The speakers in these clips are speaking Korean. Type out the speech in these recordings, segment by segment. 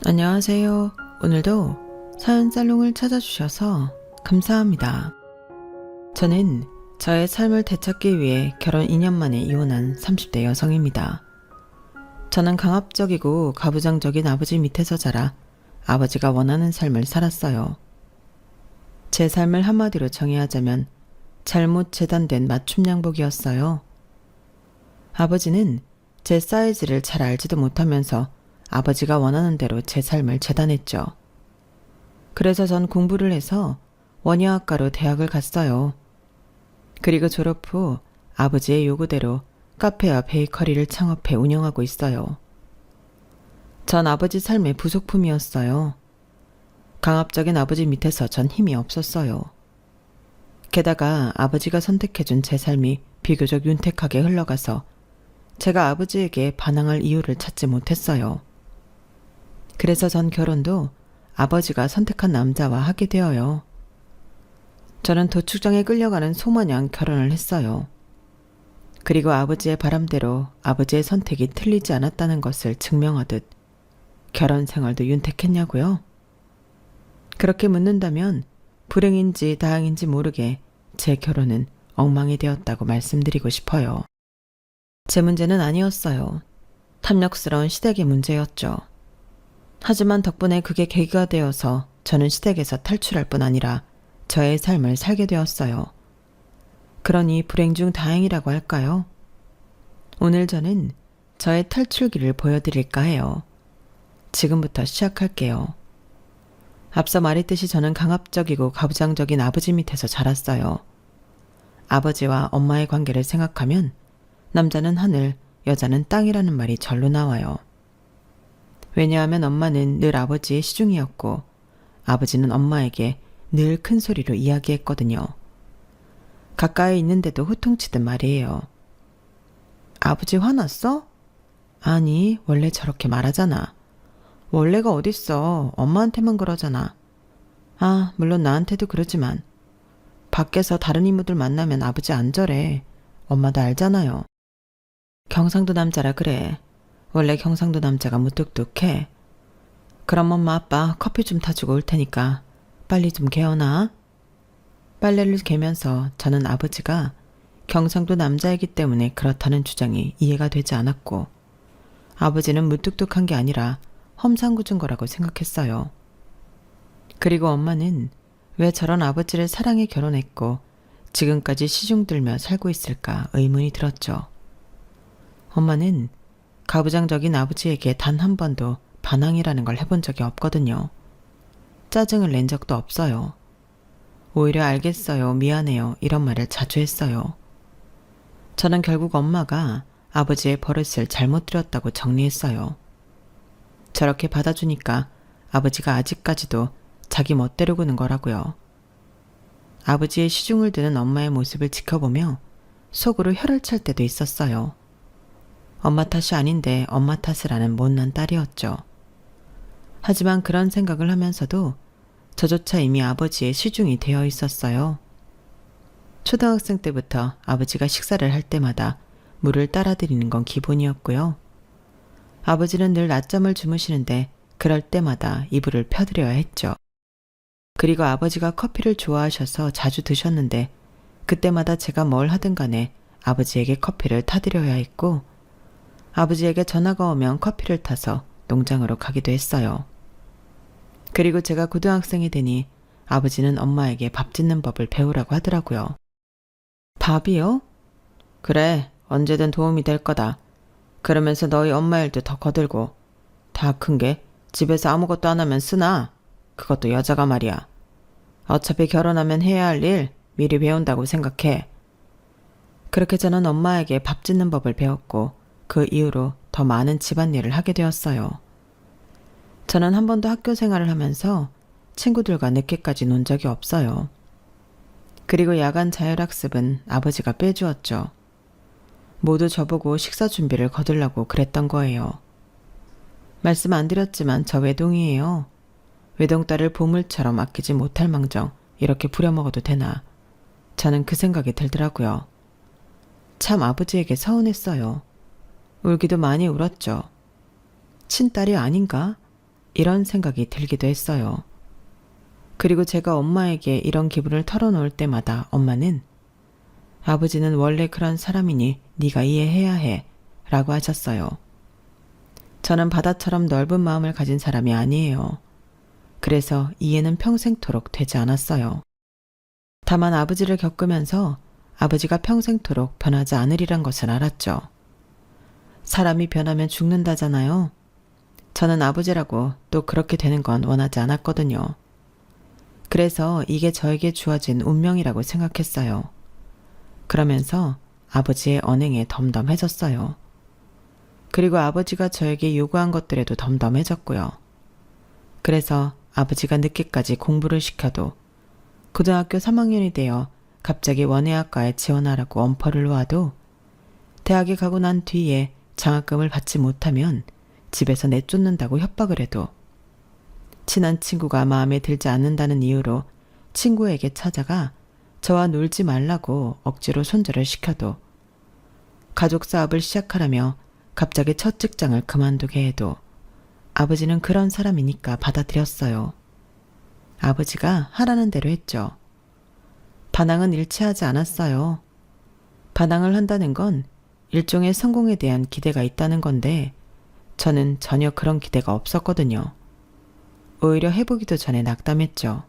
안녕하세요. 오늘도 사연 살롱을 찾아주셔서 감사합니다. 저는 저의 삶을 되찾기 위해 결혼 2년 만에 이혼한 30대 여성입니다. 저는 강압적이고 가부장적인 아버지 밑에서 자라 아버지가 원하는 삶을 살았어요. 제 삶을 한마디로 정의하자면 잘못 재단된 맞춤 양복이었어요. 아버지는 제 사이즈를 잘 알지도 못하면서 아버지가 원하는 대로 제 삶을 재단했죠. 그래서 전 공부를 해서 원예학과로 대학을 갔어요. 그리고 졸업 후 아버지의 요구대로 카페와 베이커리를 창업해 운영하고 있어요. 전 아버지 삶의 부속품이었어요. 강압적인 아버지 밑에서 전 힘이 없었어요. 게다가 아버지가 선택해준 제 삶이 비교적 윤택하게 흘러가서 제가 아버지에게 반항할 이유를 찾지 못했어요. 그래서 전 결혼도 아버지가 선택한 남자와 하게 되어요. 저는 도축장에 끌려가는 소마냥 결혼을 했어요. 그리고 아버지의 바람대로 아버지의 선택이 틀리지 않았다는 것을 증명하듯 결혼 생활도 윤택했냐고요? 그렇게 묻는다면 불행인지 다행인지 모르게 제 결혼은 엉망이 되었다고 말씀드리고 싶어요. 제 문제는 아니었어요. 탐욕스러운 시댁의 문제였죠. 하지만 덕분에 그게 계기가 되어서 저는 시댁에서 탈출할 뿐 아니라 저의 삶을 살게 되었어요. 그러니 불행 중 다행이라고 할까요? 오늘 저는 저의 탈출기를 보여드릴까 해요. 지금부터 시작할게요. 앞서 말했듯이 저는 강압적이고 가부장적인 아버지 밑에서 자랐어요. 아버지와 엄마의 관계를 생각하면 남자는 하늘, 여자는 땅이라는 말이 절로 나와요. 왜냐하면 엄마는 늘 아버지의 시중이었고 아버지는 엄마에게 늘 큰 소리로 이야기했거든요. 가까이 있는데도 호통치듯 말이에요. 아버지 화났어? 아니, 원래 저렇게 말하잖아. 원래가 어딨어. 엄마한테만 그러잖아. 아, 물론 나한테도 그러지만 밖에서 다른 이모들 만나면 아버지 안 저래. 엄마도 알잖아요. 경상도 남자라 그래. 원래 경상도 남자가 무뚝뚝해. 그럼 엄마 아빠 커피 좀 타주고 올 테니까 빨리 좀 개어나. 빨래를 개면서 저는 아버지가 경상도 남자이기 때문에 그렇다는 주장이 이해가 되지 않았고 아버지는 무뚝뚝한 게 아니라 험상궂은 거라고 생각했어요. 그리고 엄마는 왜 저런 아버지를 사랑해 결혼했고 지금까지 시중들며 살고 있을까 의문이 들었죠. 엄마는 가부장적인 아버지에게 단 한 번도 반항이라는 걸 해본 적이 없거든요. 짜증을 낸 적도 없어요. 오히려 알겠어요, 미안해요 이런 말을 자주 했어요. 저는 결국 엄마가 아버지의 버릇을 잘못 들였다고 정리했어요. 저렇게 받아주니까 아버지가 아직까지도 자기 멋대로 구는 거라고요. 아버지의 시중을 드는 엄마의 모습을 지켜보며 속으로 혀를 찰 때도 있었어요. 엄마 탓이 아닌데 엄마 탓을 하는 못난 딸이었죠. 하지만 그런 생각을 하면서도 저조차 이미 아버지의 시중이 되어 있었어요. 초등학생 때부터 아버지가 식사를 할 때마다 물을 따라드리는 건 기본이었고요. 아버지는 늘 낮잠을 주무시는데 그럴 때마다 이불을 펴드려야 했죠. 그리고 아버지가 커피를 좋아하셔서 자주 드셨는데 그때마다 제가 뭘 하든 간에 아버지에게 커피를 타드려야 했고 아버지에게 전화가 오면 커피를 타서 농장으로 가기도 했어요. 그리고 제가 고등학생이 되니 아버지는 엄마에게 밥 짓는 법을 배우라고 하더라고요. 밥이요? 그래, 언제든 도움이 될 거다. 그러면서 너희 엄마 일도 더 거들고 다 큰 게 집에서 아무것도 안 하면 쓰나? 그것도 여자가 말이야. 어차피 결혼하면 해야 할 일 미리 배운다고 생각해. 그렇게 저는 엄마에게 밥 짓는 법을 배웠고 그 이후로 더 많은 집안일을 하게 되었어요. 저는 한 번도 학교 생활을 하면서 친구들과 늦게까지 논 적이 없어요. 그리고 야간 자율학습은 아버지가 빼주었죠. 모두 저보고 식사 준비를 거들라고 그랬던 거예요. 말씀 안 드렸지만 저 외동이에요. 외동딸을 보물처럼 아끼지 못할 망정 이렇게 부려먹어도 되나. 저는 그 생각이 들더라고요. 참 아버지에게 서운했어요. 울기도 많이 울었죠. 친딸이 아닌가? 이런 생각이 들기도 했어요. 그리고 제가 엄마에게 이런 기분을 털어놓을 때마다 엄마는 아버지는 원래 그런 사람이니 네가 이해해야 해 라고 하셨어요. 저는 바다처럼 넓은 마음을 가진 사람이 아니에요. 그래서 이해는 평생토록 되지 않았어요. 다만 아버지를 겪으면서 아버지가 평생토록 변하지 않으리란 것을 알았죠. 사람이 변하면 죽는다잖아요. 저는 아버지라고 또 그렇게 되는 건 원하지 않았거든요. 그래서 이게 저에게 주어진 운명이라고 생각했어요. 그러면서 아버지의 언행에 덤덤해졌어요. 그리고 아버지가 저에게 요구한 것들에도 덤덤해졌고요. 그래서 아버지가 늦게까지 공부를 시켜도 고등학교 3학년이 되어 갑자기 원예학과에 지원하라고 엄포를 놓아도 대학에 가고 난 뒤에 장학금을 받지 못하면 집에서 내쫓는다고 협박을 해도 친한 친구가 마음에 들지 않는다는 이유로 친구에게 찾아가 저와 놀지 말라고 억지로 손절을 시켜도 가족 사업을 시작하라며 갑자기 첫 직장을 그만두게 해도 아버지는 그런 사람이니까 받아들였어요. 아버지가 하라는 대로 했죠. 반항은 일치하지 않았어요. 반항을 한다는 건 일종의 성공에 대한 기대가 있다는 건데 저는 전혀 그런 기대가 없었거든요. 오히려 해보기도 전에 낙담했죠.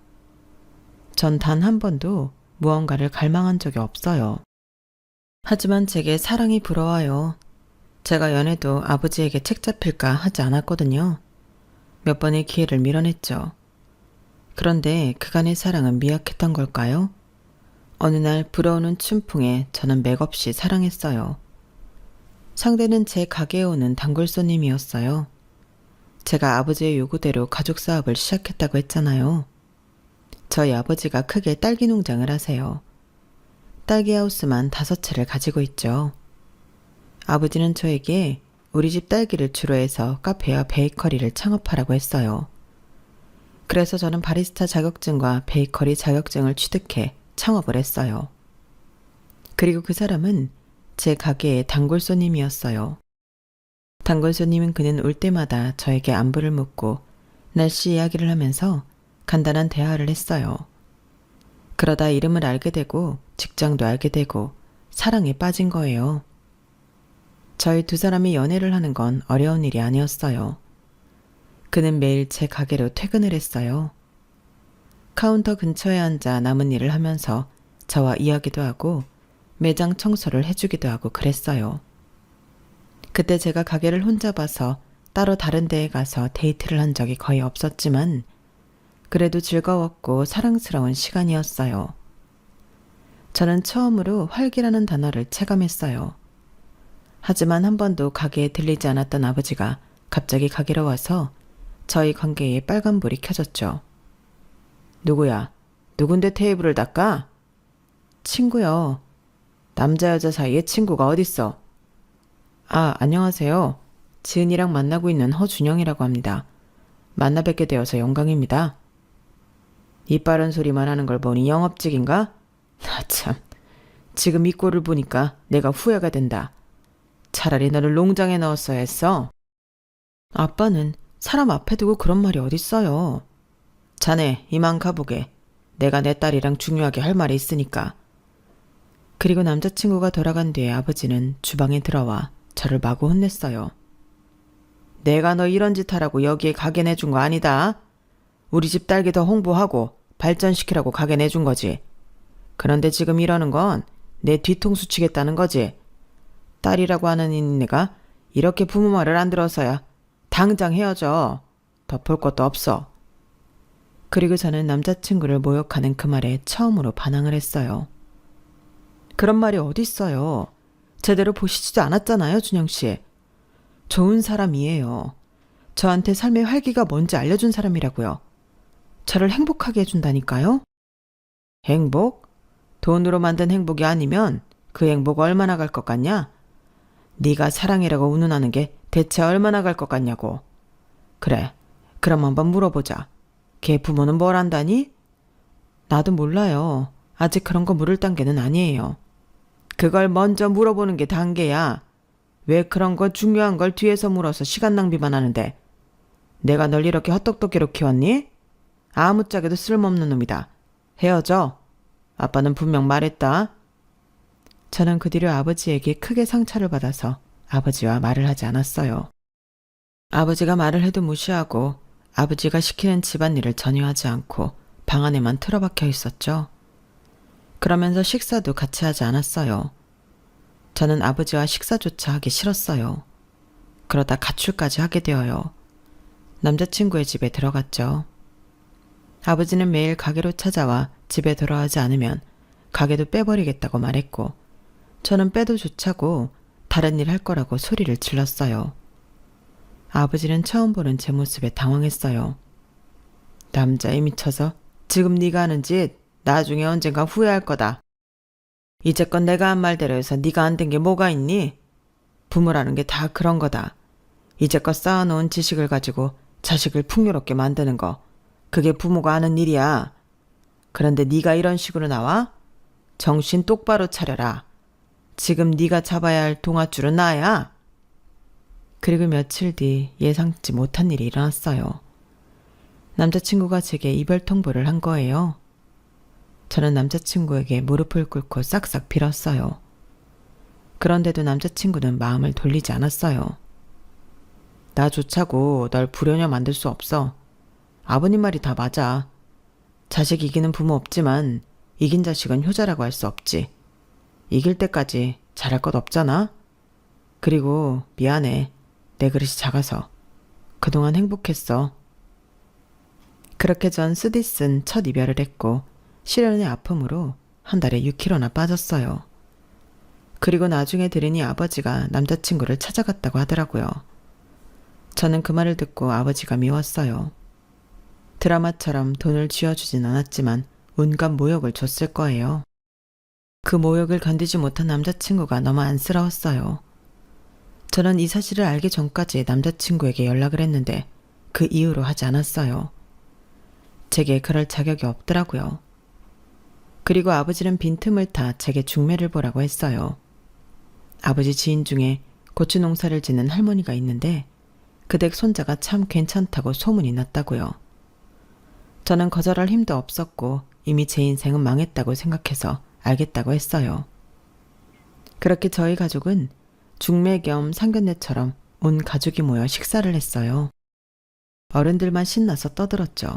전 단 한 번도 무언가를 갈망한 적이 없어요. 하지만 제게 사랑이 부러워요. 제가 연애도 아버지에게 책 잡힐까 하지 않았거든요. 몇 번의 기회를 밀어냈죠. 그런데 그간의 사랑은 미약했던 걸까요? 어느 날 불어오는 춘풍에 저는 맥없이 사랑했어요. 상대는 제 가게에 오는 단골 손님이었어요. 제가 아버지의 요구대로 가족 사업을 시작했다고 했잖아요. 저희 아버지가 크게 딸기 농장을 하세요. 딸기 하우스만 5채를 가지고 있죠. 아버지는 저에게 우리 집 딸기를 주로 해서 카페와 베이커리를 창업하라고 했어요. 그래서 저는 바리스타 자격증과 베이커리 자격증을 취득해 창업을 했어요. 그리고 그 사람은 제 가게의 단골 손님이었어요. 단골 손님인 그는 올 때마다 저에게 안부를 묻고 날씨 이야기를 하면서 간단한 대화를 했어요. 그러다 이름을 알게 되고 직장도 알게 되고 사랑에 빠진 거예요. 저희 두 사람이 연애를 하는 건 어려운 일이 아니었어요. 그는 매일 제 가게로 퇴근을 했어요. 카운터 근처에 앉아 남은 일을 하면서 저와 이야기도 하고 매장 청소를 해주기도 하고 그랬어요. 그때 제가 가게를 혼자 봐서 따로 다른 데에 가서 데이트를 한 적이 거의 없었지만 그래도 즐거웠고 사랑스러운 시간이었어요. 저는 처음으로 활기라는 단어를 체감했어요. 하지만 한 번도 가게에 들리지 않았던 아버지가 갑자기 가게로 와서 저희 관계에 빨간불이 켜졌죠. 누구야? 누군데 테이블을 닦아? 친구요. 남자 여자 사이에 친구가 어딨어? 아, 안녕하세요. 지은이랑 만나고 있는 허준영이라고 합니다. 만나 뵙게 되어서 영광입니다. 이빠른 소리만 하는 걸 보니 영업직인가? 나 참, 지금 이 꼴을 보니까 내가 후회가 된다. 차라리 너를 농장에 넣었어야 했어. 아빠는 사람 앞에 두고 그런 말이 어딨어요. 자네 이만 가보게. 내가 내 딸이랑 중요하게 할 말이 있으니까. 그리고 남자친구가 돌아간 뒤에 아버지는 주방에 들어와 저를 마구 혼냈어요. 내가 너 이런 짓 하라고 여기에 가게 내준 거 아니다. 우리 집 딸기 더 홍보하고 발전시키라고 가게 내준 거지. 그런데 지금 이러는 건 내 뒤통수 치겠다는 거지. 딸이라고 하는 인내가 이렇게 부모 말을 안 들어서야 당장 헤어져. 더 볼 것도 없어. 그리고 저는 남자친구를 모욕하는 그 말에 처음으로 반항을 했어요. 그런 말이 어딨어요. 제대로 보시지도 않았잖아요, 준영씨. 좋은 사람이에요. 저한테 삶의 활기가 뭔지 알려준 사람이라고요. 저를 행복하게 해준다니까요. 행복? 돈으로 만든 행복이 아니면 그 행복 얼마나 갈 것 같냐? 네가 사랑이라고 운운하는 게 대체 얼마나 갈 것 같냐고. 그래, 그럼 한번 물어보자. 걔 부모는 뭘 안다니? 나도 몰라요. 아직 그런 거 물을 단계는 아니에요. 그걸 먼저 물어보는 게 단계야. 왜 그런 거 중요한 걸 뒤에서 물어서 시간 낭비만 하는데. 내가 널 이렇게 헛똑똑이로 키웠니? 아무짝에도 쓸모없는 놈이다. 헤어져. 아빠는 분명 말했다. 저는 그 뒤로 아버지에게 크게 상처를 받아서 아버지와 말을 하지 않았어요. 아버지가 말을 해도 무시하고 아버지가 시키는 집안일을 전혀 하지 않고 방 안에만 틀어박혀 있었죠. 그러면서 식사도 같이 하지 않았어요. 저는 아버지와 식사조차 하기 싫었어요. 그러다 가출까지 하게 되어요. 남자친구의 집에 들어갔죠. 아버지는 매일 가게로 찾아와 집에 돌아오지 않으면 가게도 빼버리겠다고 말했고 저는 빼도 좋자고 다른 일 할 거라고 소리를 질렀어요. 아버지는 처음 보는 제 모습에 당황했어요. 남자에 미쳐서 지금 네가 하는 짓 나중에 언젠가 후회할 거다. 이제껏 내가 한 말대로 해서 네가 안 된 게 뭐가 있니? 부모라는 게 다 그런 거다. 이제껏 쌓아놓은 지식을 가지고 자식을 풍요롭게 만드는 거. 그게 부모가 하는 일이야. 그런데 네가 이런 식으로 나와? 정신 똑바로 차려라. 지금 네가 잡아야 할 동아줄은 나야. 그리고 며칠 뒤 예상치 못한 일이 일어났어요. 남자친구가 제게 이별 통보를 한 거예요. 저는 남자친구에게 무릎을 꿇고 싹싹 빌었어요. 그런데도 남자친구는 마음을 돌리지 않았어요. 나 좋자고 널 불효녀 만들 수 없어. 아버님 말이 다 맞아. 자식 이기는 부모 없지만 이긴 자식은 효자라고 할 수 없지. 이길 때까지 잘할 것 없잖아. 그리고 미안해. 내 그릇이 작아서. 그동안 행복했어. 그렇게 전 쓰디쓴 첫 이별을 했고 시련의 아픔으로 한 달에 6kg나 빠졌어요. 그리고 나중에 들으니 아버지가 남자친구를 찾아갔다고 하더라고요. 저는 그 말을 듣고 아버지가 미웠어요. 드라마처럼 돈을 쥐어주진 않았지만 온갖 모욕을 줬을 거예요. 그 모욕을 견디지 못한 남자친구가 너무 안쓰러웠어요. 저는 이 사실을 알기 전까지 남자친구에게 연락을 했는데 그 이후로 하지 않았어요. 제게 그럴 자격이 없더라고요. 그리고 아버지는 빈틈을 타 제게 중매를 보라고 했어요. 아버지 지인 중에 고추 농사를 짓는 할머니가 있는데 그 댁 손자가 참 괜찮다고 소문이 났다고요. 저는 거절할 힘도 없었고 이미 제 인생은 망했다고 생각해서 알겠다고 했어요. 그렇게 저희 가족은 중매 겸 상견례처럼 온 가족이 모여 식사를 했어요. 어른들만 신나서 떠들었죠.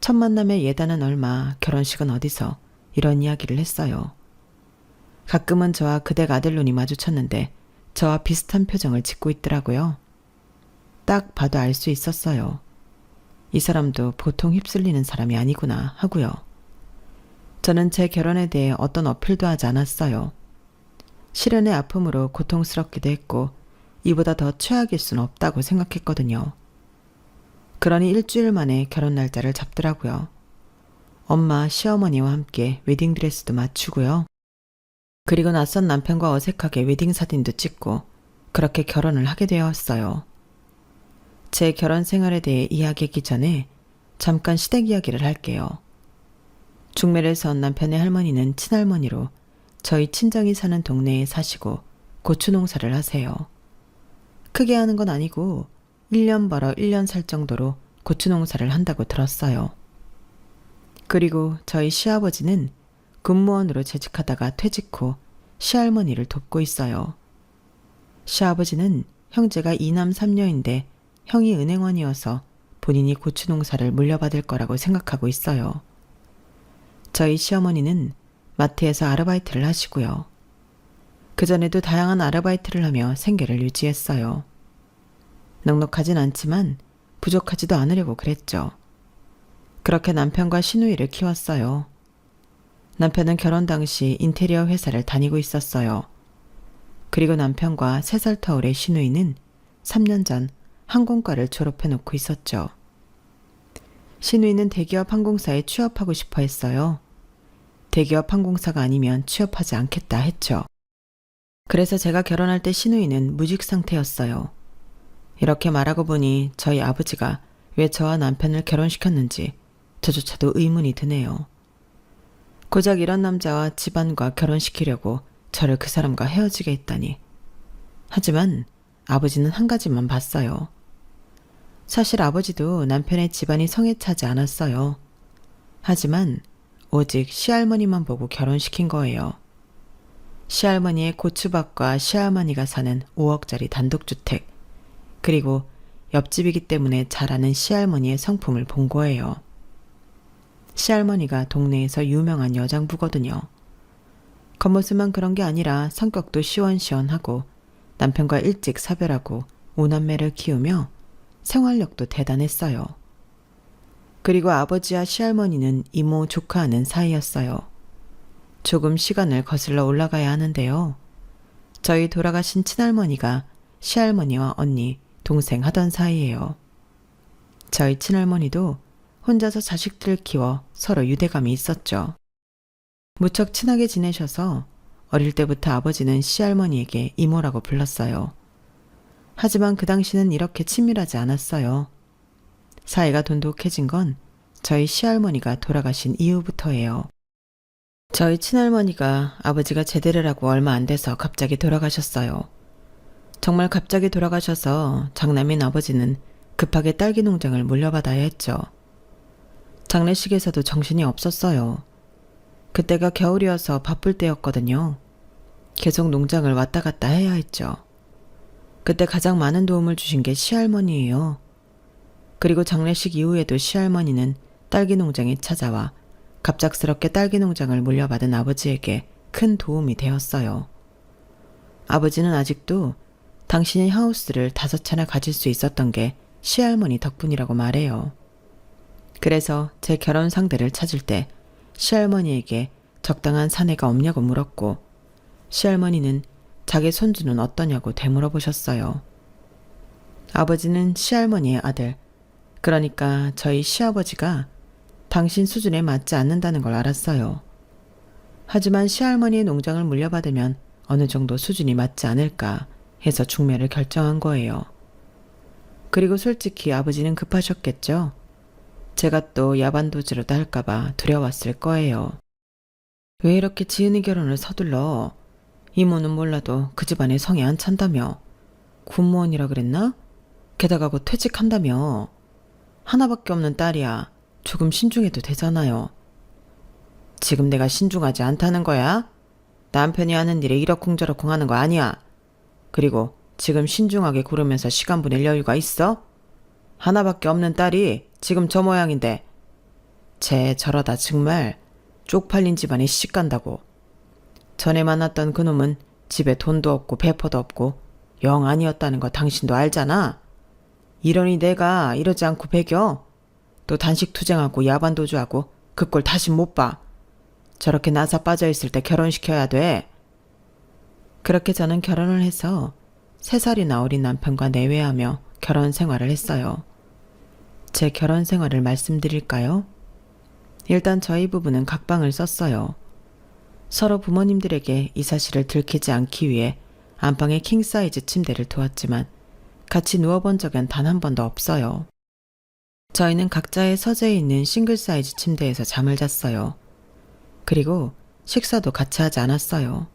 첫 만남의 예단은 얼마, 결혼식은 어디서 이런 이야기를 했어요. 가끔은 저와 그댁 아들 눈이 마주쳤는데 저와 비슷한 표정을 짓고 있더라고요. 딱 봐도 알 수 있었어요. 이 사람도 보통 휩쓸리는 사람이 아니구나 하고요. 저는 제 결혼에 대해 어떤 어필도 하지 않았어요. 시련의 아픔으로 고통스럽기도 했고 이보다 더 최악일 수는 없다고 생각했거든요. 그러니 일주일 만에 결혼 날짜를 잡더라고요. 엄마, 시어머니와 함께 웨딩드레스도 맞추고요. 그리고 낯선 남편과 어색하게 웨딩 사진도 찍고 그렇게 결혼을 하게 되었어요. 제 결혼 생활에 대해 이야기하기 전에 잠깐 시댁 이야기를 할게요. 중매를 선 남편의 할머니는 친할머니로 저희 친정이 사는 동네에 사시고 고추 농사를 하세요. 크게 하는 건 아니고 1년 벌어 1년 살 정도로 고추 농사를 한다고 들었어요. 그리고 저희 시아버지는 군무원으로 재직하다가 퇴직 후 시할머니를 돕고 있어요. 시아버지는 형제가 2남 3녀인데 형이 은행원이어서 본인이 고추 농사를 물려받을 거라고 생각하고 있어요. 저희 시어머니는 마트에서 아르바이트를 하시고요. 그전에도 다양한 아르바이트를 하며 생계를 유지했어요. 넉넉하진 않지만 부족하지도 않으려고 그랬죠. 그렇게 남편과 시누이를 키웠어요. 남편은 결혼 당시 인테리어 회사를 다니고 있었어요. 그리고 남편과 3살 터울의 시누이는 3년 전 항공과를 졸업해놓고 있었죠. 시누이는 대기업 항공사에 취업하고 싶어 했어요. 대기업 항공사가 아니면 취업하지 않겠다 했죠. 그래서 제가 결혼할 때 시누이는 무직 상태였어요. 이렇게 말하고 보니 저희 아버지가 왜 저와 남편을 결혼시켰는지 저조차도 의문이 드네요. 고작 이런 남자와 집안과 결혼시키려고 저를 그 사람과 헤어지게 했다니. 하지만 아버지는 한 가지만 봤어요. 사실 아버지도 남편의 집안이 성에 차지 않았어요. 하지만 오직 시할머니만 보고 결혼시킨 거예요. 시할머니의 고추밭과 시어머니가 사는 5억짜리 단독주택, 그리고 옆집이기 때문에 잘 아는 시할머니의 성품을 본 거예요. 시할머니가 동네에서 유명한 여장부거든요. 겉모습만 그런 게 아니라 성격도 시원시원하고 남편과 일찍 사별하고 5남매를 키우며 생활력도 대단했어요. 그리고 아버지와 시할머니는 이모 조카하는 사이였어요. 조금 시간을 거슬러 올라가야 하는데요. 저희 돌아가신 친할머니가 시할머니와 언니, 동생 하던 사이예요. 저희 친할머니도 혼자서 자식들을 키워 서로 유대감이 있었죠. 무척 친하게 지내셔서 어릴 때부터 아버지는 시할머니에게 이모라고 불렀어요. 하지만 그 당시는 이렇게 친밀하지 않았어요. 사이가 돈독해진 건 저희 시할머니가 돌아가신 이후부터예요. 저희 친할머니가 아버지가 제대를 하고 얼마 안 돼서 갑자기 돌아가셨어요. 정말 갑자기 돌아가셔서 장남인 아버지는 급하게 딸기 농장을 물려받아야 했죠. 장례식에서도 정신이 없었어요. 그때가 겨울이어서 바쁠 때였거든요. 계속 농장을 왔다 갔다 해야 했죠. 그때 가장 많은 도움을 주신 게 시할머니예요. 그리고 장례식 이후에도 시할머니는 딸기 농장에 찾아와 갑작스럽게 딸기 농장을 물려받은 아버지에게 큰 도움이 되었어요. 아버지는 아직도 당신의 하우스를 5채나 가질 수 있었던 게 시할머니 덕분이라고 말해요. 그래서 제 결혼 상대를 찾을 때 시할머니에게 적당한 사내가 없냐고 물었고, 시할머니는 자기 손주는 어떠냐고 되물어보셨어요. 아버지는 시할머니의 아들, 그러니까 저희 시아버지가 당신 수준에 맞지 않는다는 걸 알았어요. 하지만 시할머니의 농장을 물려받으면 어느 정도 수준이 맞지 않을까 해서 중매를 결정한 거예요. 그리고 솔직히 아버지는 급하셨겠죠. 제가 또 야반도주로도 할까봐 두려웠을 거예요. 왜 이렇게 지은이 결혼을 서둘러? 이모는 몰라도 그 집안에 성에 안 찬다며. 군무원이라 그랬나? 게다가 곧 퇴직한다며. 하나밖에 없는 딸이야. 조금 신중해도 되잖아요. 지금 내가 신중하지 않다는 거야? 남편이 하는 일에 이러쿵저러쿵 하는 거 아니야. 그리고 지금 신중하게 고르면서 시간 보낼 여유가 있어? 하나밖에 없는 딸이 지금 저 모양인데. 쟤 저러다 정말 쪽팔린 집안에 시집간다고. 전에 만났던 그놈은 집에 돈도 없고 배포도 없고 영 아니었다는 거 당신도 알잖아. 이러니 내가 이러지 않고 배겨? 또 단식 투쟁하고 야반도주하고 그 꼴 다시 못 봐. 저렇게 나사 빠져있을 때 결혼시켜야 돼. 그렇게 저는 결혼을 해서 3살이나 어린 남편과 내외하며 결혼 생활을 했어요. 제 결혼 생활을 말씀드릴까요? 일단 저희 부부는 각방을 썼어요. 서로 부모님들에게 이 사실을 들키지 않기 위해 안방에 킹사이즈 침대를 두었지만 같이 누워본 적은 단 한 번도 없어요. 저희는 각자의 서재에 있는 싱글 사이즈 침대에서 잠을 잤어요. 그리고 식사도 같이 하지 않았어요.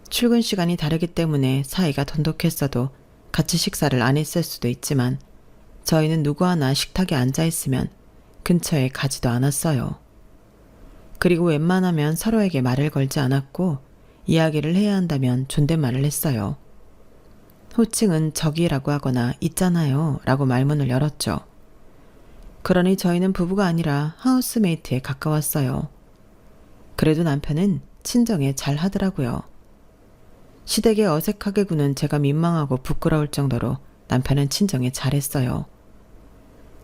출근 시간이 다르기 때문에 사이가 돈독했어도 같이 식사를 안 했을 수도 있지만 저희는 누구 하나 식탁에 앉아있으면 근처에 가지도 않았어요. 그리고 웬만하면 서로에게 말을 걸지 않았고 이야기를 해야 한다면 존댓말을 했어요. 호칭은 저기라고 하거나 있잖아요 라고 말문을 열었죠. 그러니 저희는 부부가 아니라 하우스메이트에 가까웠어요. 그래도 남편은 친정에 잘 하더라고요. 시댁에 어색하게 구는 제가 민망하고 부끄러울 정도로 남편은 친정에 잘했어요.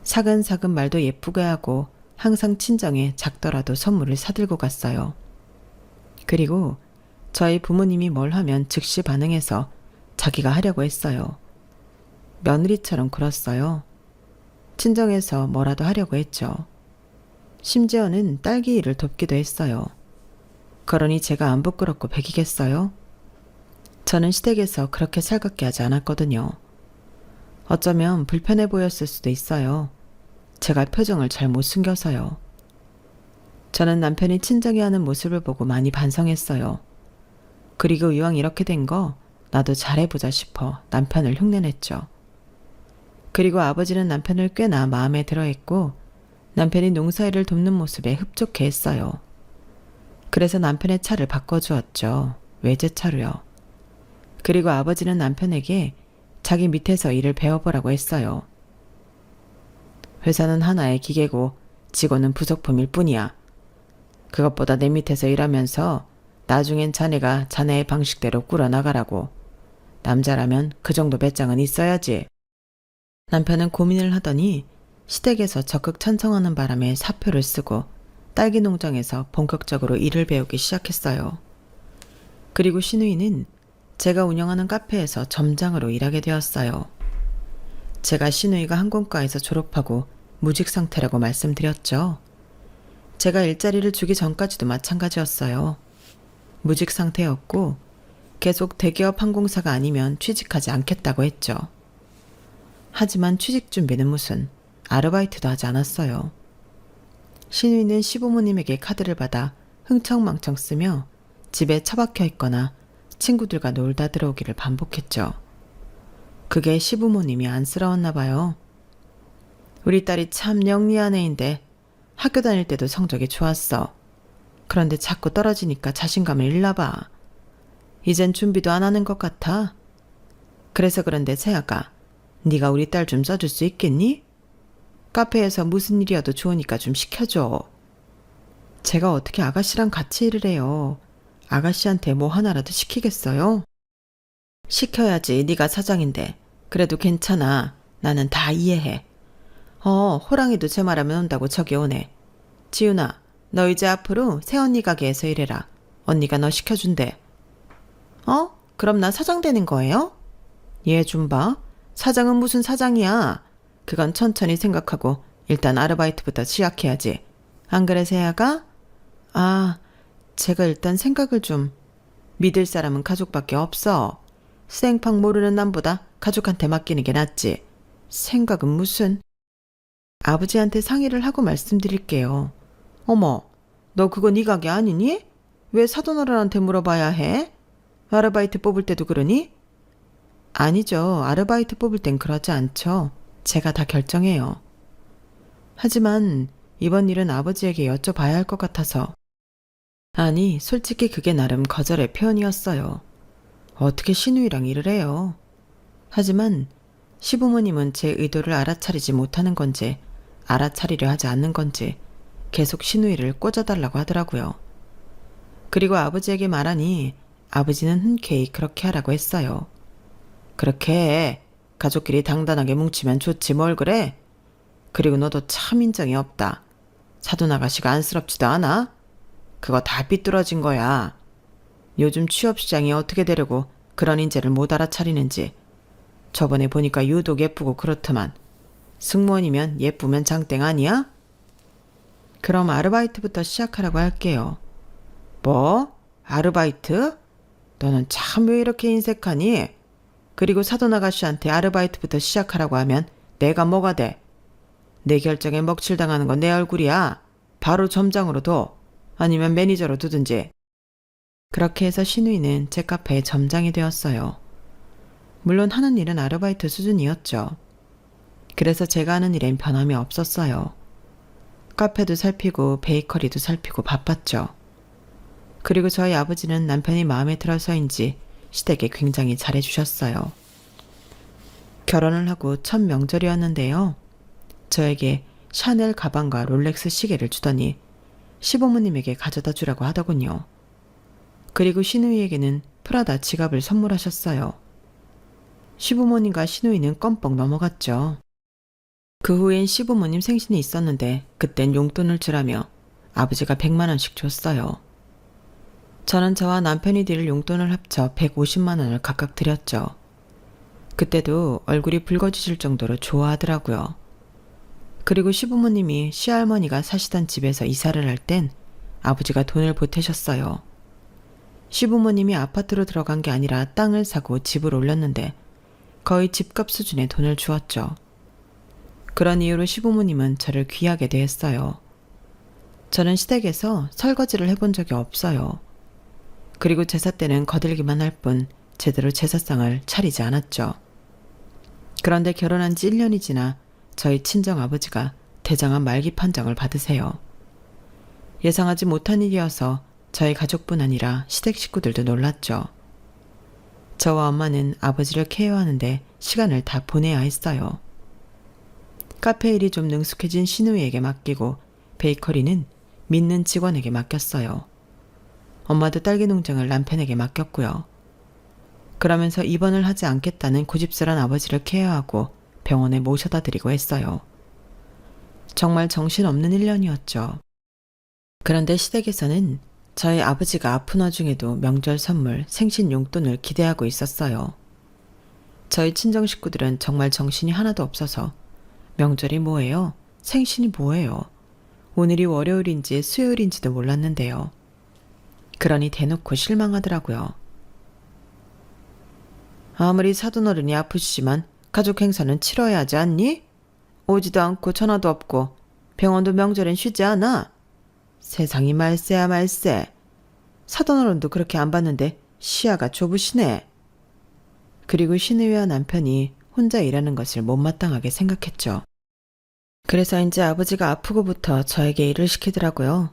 사근사근 말도 예쁘게 하고 항상 친정에 작더라도 선물을 사들고 갔어요. 그리고 저희 부모님이 뭘 하면 즉시 반응해서 자기가 하려고 했어요. 며느리처럼 굴었어요. 친정에서 뭐라도 하려고 했죠. 심지어는 딸기 일을 돕기도 했어요. 그러니 제가 안 부끄럽고 배기겠어요? 저는 시댁에서 그렇게 살갑게 하지 않았거든요. 어쩌면 불편해 보였을 수도 있어요. 제가 표정을 잘 못 숨겨서요. 저는 남편이 친정에 하는 모습을 보고 많이 반성했어요. 그리고 이왕 이렇게 된 거 나도 잘해보자 싶어 남편을 흉내냈죠. 그리고 아버지는 남편을 꽤나 마음에 들어했고 남편이 농사일을 돕는 모습에 흡족해 했어요. 그래서 남편의 차를 바꿔주었죠. 외제차로요. 그리고 아버지는 남편에게 자기 밑에서 일을 배워보라고 했어요. 회사는 하나의 기계고 직원은 부속품일 뿐이야. 그것보다 내 밑에서 일하면서 나중엔 자네가 자네의 방식대로 꾸려나가라고. 남자라면 그 정도 배짱은 있어야지. 남편은 고민을 하더니 시댁에서 적극 찬성하는 바람에 사표를 쓰고 딸기 농장에서 본격적으로 일을 배우기 시작했어요. 그리고 시누이는 제가 운영하는 카페에서 점장으로 일하게 되었어요. 제가 시누이가 항공과에서 졸업하고 무직 상태라고 말씀드렸죠. 제가 일자리를 주기 전까지도 마찬가지였어요. 무직 상태였고 계속 대기업 항공사가 아니면 취직하지 않겠다고 했죠. 하지만 취직 준비는 무슨 아르바이트도 하지 않았어요. 시누이는 시부모님에게 카드를 받아 흥청망청 쓰며 집에 처박혀 있거나 친구들과 놀다 들어오기를 반복했죠. 그게 시부모님이 안쓰러웠나 봐요. 우리 딸이 참 영리한 애인데 학교 다닐 때도 성적이 좋았어. 그런데 자꾸 떨어지니까 자신감을 잃나 봐. 이젠 준비도 안 하는 것 같아. 그래서 그런데 세아가 네가 우리 딸 좀 써줄 수 있겠니? 카페에서 무슨 일이어도 좋으니까 좀 시켜줘. 제가 어떻게 아가씨랑 같이 일을 해요. 아가씨한테 뭐 하나라도 시키겠어요? 시켜야지. 네가 사장인데. 그래도 괜찮아. 나는 다 이해해. 호랑이도 제 말하면 온다고 저기 오네. 지훈아, 너 이제 앞으로 새언니 가게에서 일해라. 언니가 너 시켜준대. 그럼 나 사장 되는 거예요? 얘 좀 봐. 사장은 무슨 사장이야. 그건 천천히 생각하고 일단 아르바이트부터 시작해야지. 안 그래, 세아가? 제가 일단 생각을 좀. 믿을 사람은 가족밖에 없어. 생팍 모르는 남보다 가족한테 맡기는 게 낫지. 생각은 무슨. 아버지한테 상의를 하고 말씀드릴게요. 어머, 너 그거 네 가게 아니니? 왜 사돈어른한테 물어봐야 해? 아르바이트 뽑을 때도 그러니? 아니죠. 아르바이트 뽑을 땐 그러지 않죠. 제가 다 결정해요. 하지만 이번 일은 아버지에게 여쭤봐야 할 것 같아서. 아니, 솔직히 그게 나름 거절의 표현이었어요. 어떻게 시누이랑 일을 해요? 하지만 시부모님은 제 의도를 알아차리지 못하는 건지 알아차리려 하지 않는 건지 계속 시누이를 꽂아달라고 하더라고요. 그리고 아버지에게 말하니 아버지는 흔쾌히 그렇게 하라고 했어요. 그렇게 해. 가족끼리 당당하게 뭉치면 좋지 뭘 그래? 그리고 너도 참 인정이 없다. 사돈 아가씨가 안쓰럽지도 않아? 그거 다 삐뚤어진 거야. 요즘 취업시장이 어떻게 되려고 그런 인재를 못 알아차리는지. 저번에 보니까 유독 예쁘고 그렇더만. 승무원이면 예쁘면 장땡 아니야? 그럼 아르바이트부터 시작하라고 할게요. 뭐? 아르바이트? 너는 참 왜 이렇게 인색하니? 그리고 사돈 아가씨한테 아르바이트부터 시작하라고 하면 내가 뭐가 돼? 내 결정에 먹칠당하는 건 내 얼굴이야. 바로 점장으로 둬. 아니면 매니저로 두든지. 그렇게 해서 시누이는 제 카페의 점장이 되었어요. 물론 하는 일은 아르바이트 수준이었죠. 그래서 제가 하는 일엔 변함이 없었어요. 카페도 살피고 베이커리도 살피고 바빴죠. 그리고 저희 아버지는 남편이 마음에 들어서인지 시댁에 굉장히 잘해주셨어요. 결혼을 하고 첫 명절이었는데요. 저에게 샤넬 가방과 롤렉스 시계를 주더니 시부모님에게 가져다 주라고 하더군요. 그리고 시누이에게는 프라다 지갑을 선물하셨어요. 시부모님과 시누이는 껌뻑 넘어갔죠. 그 후엔 시부모님 생신이 있었는데 그땐 용돈을 주라며 아버지가 100만 원씩 줬어요. 저는 저와 남편이 드릴 용돈을 합쳐 150만 원을 각각 드렸죠. 그때도 얼굴이 붉어지실 정도로 좋아하더라고요. 그리고 시부모님이 시할머니가 사시던 집에서 이사를 할 땐 아버지가 돈을 보태셨어요. 시부모님이 아파트로 들어간 게 아니라 땅을 사고 집을 올렸는데 거의 집값 수준의 돈을 주었죠. 그런 이유로 시부모님은 저를 귀하게 대했어요. 저는 시댁에서 설거지를 해본 적이 없어요. 그리고 제사 때는 거들기만 할 뿐 제대로 제사상을 차리지 않았죠. 그런데 결혼한 지 1년이 지나 저희 친정아버지가 대장암 말기 판정을 받으세요. 예상하지 못한 일이어서 저희 가족뿐 아니라 시댁 식구들도 놀랐죠. 저와 엄마는 아버지를 케어하는데 시간을 다 보내야 했어요. 카페 일이 좀 능숙해진 시누이에게 맡기고 베이커리는 믿는 직원에게 맡겼어요. 엄마도 딸기 농장을 남편에게 맡겼고요. 그러면서 입원을 하지 않겠다는 고집스런 아버지를 케어하고 병원에 모셔다 드리고 했어요. 정말 정신없는 1년이었죠. 그런데 시댁에서는 저희 아버지가 아픈 와중에도 명절 선물, 생신 용돈을 기대하고 있었어요. 저희 친정 식구들은 정말 정신이 하나도 없어서 명절이 뭐예요? 생신이 뭐예요? 오늘이 월요일인지 수요일인지도 몰랐는데요. 그러니 대놓고 실망하더라고요. 아무리 사돈어른이 아프시지만 가족 행사는 치러야 하지 않니? 오지도 않고 전화도 없고 병원도 명절엔 쉬지 않아. 세상이 말세야 말세. 사돈어른도 그렇게 안 봤는데 시야가 좁으시네. 그리고 시누이와 남편이 혼자 일하는 것을 못마땅하게 생각했죠. 그래서 이제 아버지가 아프고부터 저에게 일을 시키더라고요.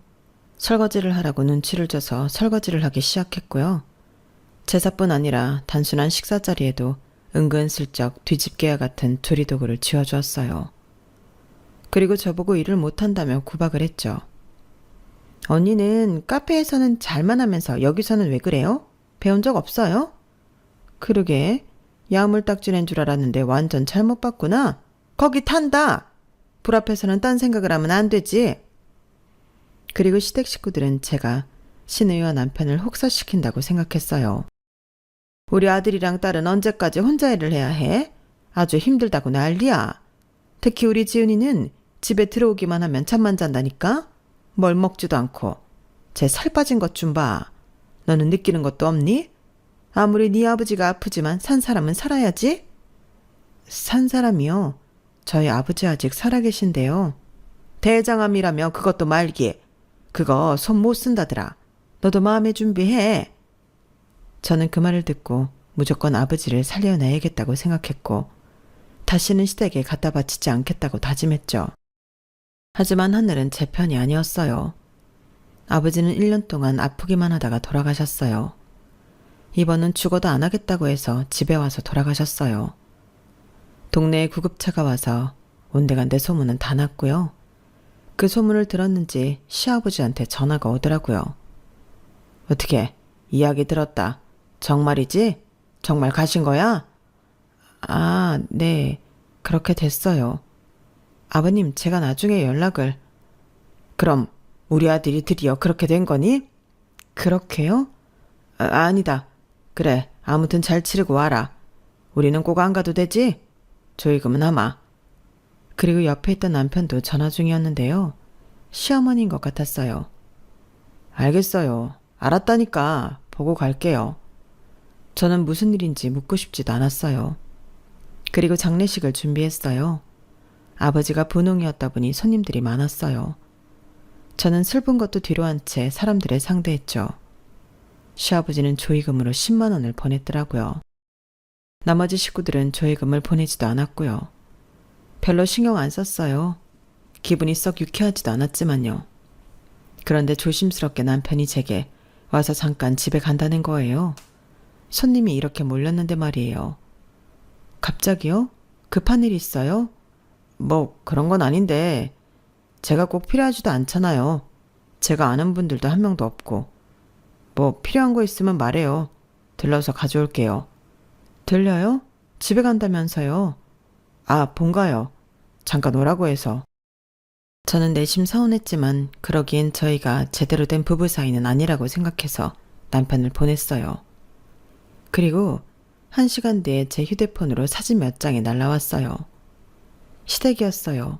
설거지를 하라고 눈치를 줘서 설거지를 하기 시작했고요. 제사뿐 아니라 단순한 식사 자리에도 은근슬쩍 뒤집개와 같은 조리도구를 쥐어주었어요. 그리고 저보고 일을 못한다며 구박을 했죠. 언니는 카페에서는 잘만 하면서 여기서는 왜 그래요? 배운 적 없어요? 그러게 야물딱지낸 줄 알았는데 완전 잘못 봤구나. 거기 탄다. 불 앞에서는 딴 생각을 하면 안 되지. 그리고 시댁 식구들은 제가 시누이와 남편을 혹사시킨다고 생각했어요. 우리 아들이랑 딸은 언제까지 혼자 일을 해야 해? 아주 힘들다고 난리야. 특히 우리 지은이는 집에 들어오기만 하면 잠만 잔다니까? 뭘 먹지도 않고. 쟤 살 빠진 것 좀 봐. 너는 느끼는 것도 없니? 아무리 네 아버지가 아프지만 산 사람은 살아야지. 산 사람이요? 저희 아버지 아직 살아계신데요. 대장암이라며 그것도 말기. 그거 손 못 쓴다더라. 너도 마음의 준비해. 저는 그 말을 듣고 무조건 아버지를 살려내야겠다고 생각했고 다시는 시댁에 갖다 바치지 않겠다고 다짐했죠. 하지만 하늘은 제 편이 아니었어요. 아버지는 1년 동안 아프기만 하다가 돌아가셨어요. 이번은 죽어도 안 하겠다고 해서 집에 와서 돌아가셨어요. 동네에 구급차가 와서 온데간데 소문은 다 났고요. 그 소문을 들었는지 시아버지한테 전화가 오더라고요. 어떻게 이야기 들었다. 정말이지? 정말 가신 거야? 아, 네. 그렇게 됐어요. 아버님, 제가 나중에 연락을. 그럼 우리 아들이 드디어 그렇게 된 거니? 그렇게요? 아니다. 그래, 아무튼 잘 치르고 와라. 우리는 꼭 안 가도 되지? 조의금은 아마. 그리고 옆에 있던 남편도 전화 중이었는데요. 시어머니인 것 같았어요. 알겠어요. 알았다니까. 보고 갈게요. 저는 무슨 일인지 묻고 싶지도 않았어요. 그리고 장례식을 준비했어요. 아버지가 분홍이었다 보니 손님들이 많았어요. 저는 슬픈 것도 뒤로 한 채 사람들을 상대했죠. 시아버지는 조의금으로 10만 원을 보냈더라고요. 나머지 식구들은 조의금을 보내지도 않았고요. 별로 신경 안 썼어요. 기분이 썩 유쾌하지도 않았지만요. 그런데 조심스럽게 남편이 제게 와서 잠깐 집에 간다는 거예요. 손님이 이렇게 몰렸는데 말이에요. 갑자기요? 급한 일 있어요? 뭐 그런 건 아닌데 제가 꼭 필요하지도 않잖아요. 제가 아는 분들도 한 명도 없고. 뭐 필요한 거 있으면 말해요. 들러서 가져올게요. 들려요? 집에 간다면서요? 아, 본가요. 잠깐 오라고 해서. 저는 내심 서운했지만 그러기엔 저희가 제대로 된 부부 사이는 아니라고 생각해서 남편을 보냈어요. 그리고 1시간 뒤에 제 휴대폰으로 사진 몇 장이 날라왔어요. 시댁이었어요.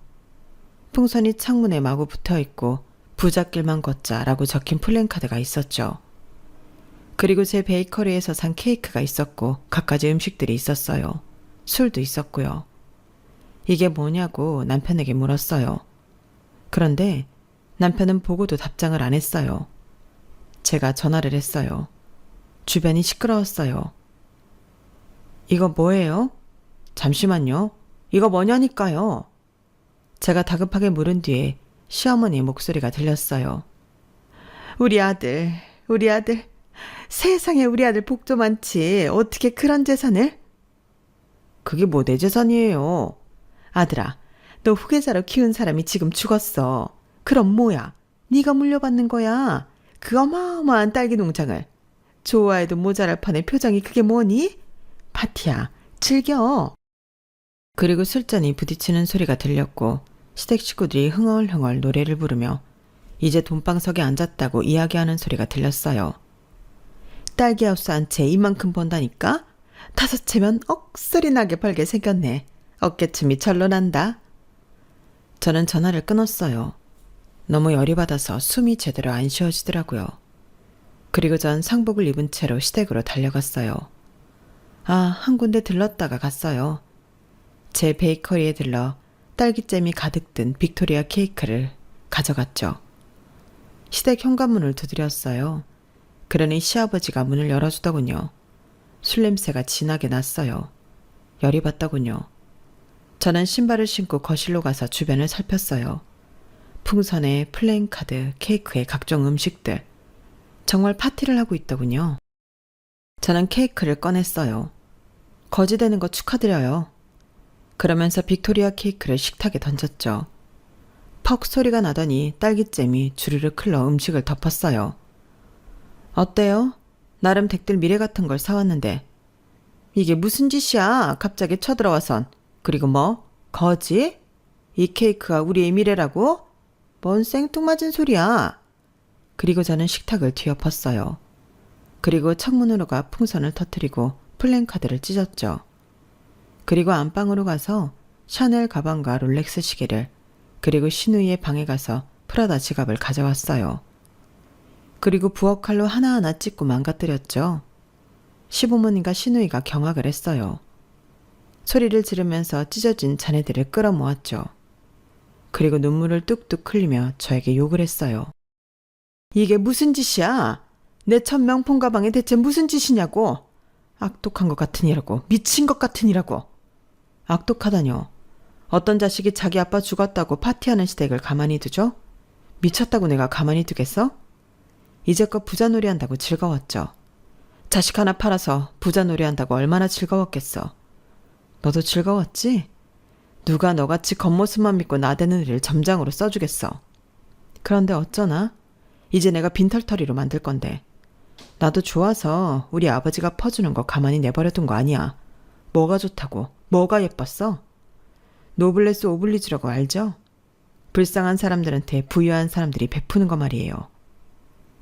풍선이 창문에 마구 붙어있고 부잣길만 걷자라고 적힌 플랜카드가 있었죠. 그리고 제 베이커리에서 산 케이크가 있었고 갖가지 음식들이 있었어요. 술도 있었고요. 이게 뭐냐고 남편에게 물었어요. 그런데 남편은 보고도 답장을 안 했어요. 제가 전화를 했어요. 주변이 시끄러웠어요. 이거 뭐예요? 잠시만요. 이거 뭐냐니까요. 제가 다급하게 물은 뒤에 시어머니의 목소리가 들렸어요. 우리 아들. 세상에 우리 아들 복도 많지. 어떻게 그런 재산을? 그게 뭐 내 재산이에요. 아들아, 너 후계자로 키운 사람이 지금 죽었어. 그럼 뭐야? 네가 물려받는 거야. 그 어마어마한 딸기 농장을. 좋아해도 모자랄 판의 표정이 그게 뭐니? 파티야, 즐겨. 그리고 술잔이 부딪히는 소리가 들렸고 시댁 식구들이 흥얼흥얼 노래를 부르며 이제 돈방석에 앉았다고 이야기하는 소리가 들렸어요. 딸기하우스 한 채 이만큼 번다니까? 5채면 억소리 나게 벌게 생겼네. 어깨춤이 절로 난다. 저는 전화를 끊었어요. 너무 열이 받아서 숨이 제대로 안 쉬어지더라고요. 그리고 전 상복을 입은 채로 시댁으로 달려갔어요. 한 군데 들렀다가 갔어요. 제 베이커리에 들러 딸기잼이 가득 든 빅토리아 케이크를 가져갔죠. 시댁 현관문을 두드렸어요. 그러니 시아버지가 문을 열어주더군요. 술 냄새가 진하게 났어요. 열이 받더군요. 저는 신발을 신고 거실로 가서 주변을 살폈어요. 풍선에 플레잉카드, 케이크에 각종 음식들. 정말 파티를 하고 있더군요. 저는 케이크를 꺼냈어요. 거지되는 거 축하드려요. 그러면서 빅토리아 케이크를 식탁에 던졌죠. 퍽 소리가 나더니 딸기잼이 주르륵 흘러 음식을 덮었어요. 어때요? 나름 댁들 미래 같은 걸 사왔는데. 이게 무슨 짓이야? 갑자기 쳐들어와선. 그리고 뭐? 거지? 이 케이크가 우리의 미래라고? 뭔 생뚱맞은 소리야. 그리고 저는 식탁을 뒤엎었어요. 그리고 창문으로가 풍선을 터뜨리고 플랜카드를 찢었죠. 그리고 안방으로 가서 샤넬 가방과 롤렉스 시계를, 그리고 시누이의 방에 가서 프라다 지갑을 가져왔어요. 그리고 부엌 칼로 하나하나 찢고 망가뜨렸죠. 시부모님과 시누이가 경악을 했어요. 소리를 지르면서 찢어진 잔해들을 끌어모았죠. 그리고 눈물을 뚝뚝 흘리며 저에게 욕을 했어요. 이게 무슨 짓이야? 내 첫 명품 가방에 대체 무슨 짓이냐고. 악독한 것 같으니라고. 미친 것 같으니라고. 악독하다뇨. 어떤 자식이 자기 아빠 죽었다고 파티하는 시댁을 가만히 두죠? 미쳤다고 내가 가만히 두겠어? 이제껏 부자놀이 한다고 즐거웠죠. 자식 하나 팔아서 부자놀이 한다고 얼마나 즐거웠겠어. 너도 즐거웠지? 누가 너같이 겉모습만 믿고 나대는 일을 점장으로 써주겠어. 그런데 어쩌나? 이제 내가 빈털터리로 만들 건데. 나도 좋아서 우리 아버지가 퍼주는 거 가만히 내버려둔 거 아니야. 뭐가 좋다고? 뭐가 예뻤어? 노블레스 오블리주라고 알죠? 불쌍한 사람들한테 부유한 사람들이 베푸는 거 말이에요.